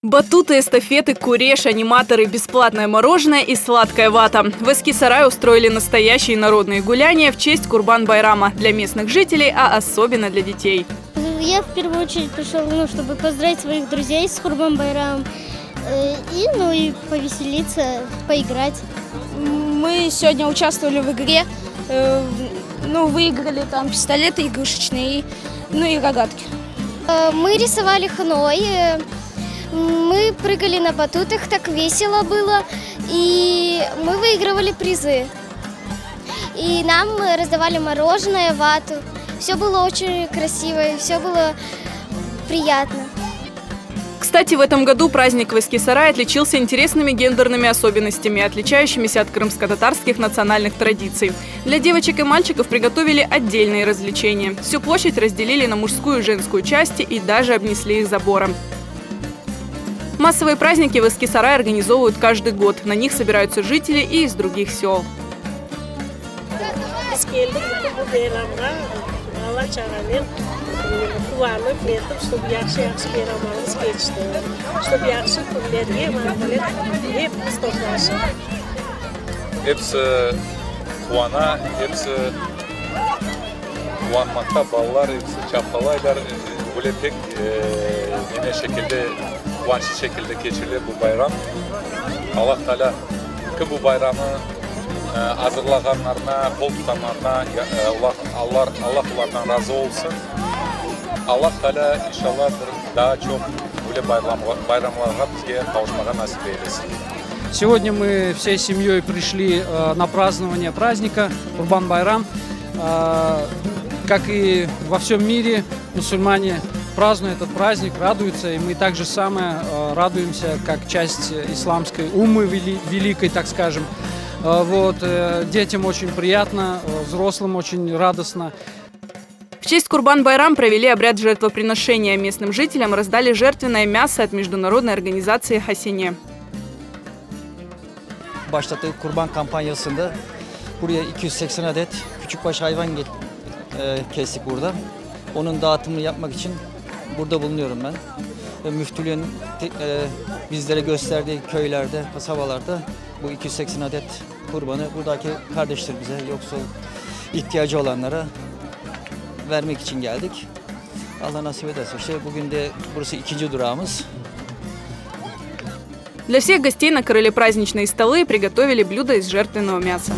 Батуты, эстафеты, куреш, аниматоры, бесплатное мороженое и сладкая вата. В Эскисарае устроили настоящие народные гуляния в честь Курбан-Байрама для местных жителей, а особенно для детей. Я в первую очередь пришел, чтобы поздравить своих друзей с Курбан-Байрамом и повеселиться, поиграть. Мы сегодня участвовали в игре, выиграли там пистолеты игрушечные, и рогатки. Мы рисовали хной, мы прыгали на батутах, так весело было, и мы выигрывали призы. И нам раздавали мороженое, вату. Все было очень красиво, и все было приятно. Кстати, в этом году праздник в Эскисарае отличился интересными гендерными особенностями, отличающимися от крымско-татарских национальных традиций. Для девочек и мальчиков приготовили отдельные развлечения. Всю площадь разделили на мужскую и женскую части и даже обнесли их забором. Массовые праздники в Эскисарае организовывают каждый год. На них собираются жители и из других сел. Hepsi kuvana, hepsi kuvanmakta, ballar, hepsi çaptalaylar. Böyle pek yine şekilde, kıvançlı şekilde geçirilir bu bayram. Allah Teala ki bu bayramı hazırlayanlarına, kol tutanlarına Allah onlardan razı olsun. Allah Teala inşallah daha çok böyle bayramlara bizge kavuşmağa nasip eylesin. Сегодня мы всей семьей пришли на празднование праздника Курбан-Байрам. Как и во всем мире, мусульмане празднуют этот праздник, радуются, и мы также самое радуемся, как часть исламской уммы великой, так скажем. Детям очень приятно, взрослым очень радостно. В честь Курбан-Байрам провели обряд жертвоприношения. Местным жителям раздали жертвенное мясо от международной организации «Хасине». Başlattığı kurban kampanyasında buraya 280 adet küçükbaş hayvan kestik burada. Onun dağıtımını yapmak için burada bulunuyorum ben. Ve müftülüğün bizlere gösterdiği köylerde, kasabalarda bu 280 adet kurbanı buradaki kardeşlerimize, yoksul ihtiyacı olanlara vermek için geldik. Allah nasip ederse bugün de burası ikinci durağımız. Для всех гостей накрыли праздничные столы и приготовили блюда из жертвенного мяса.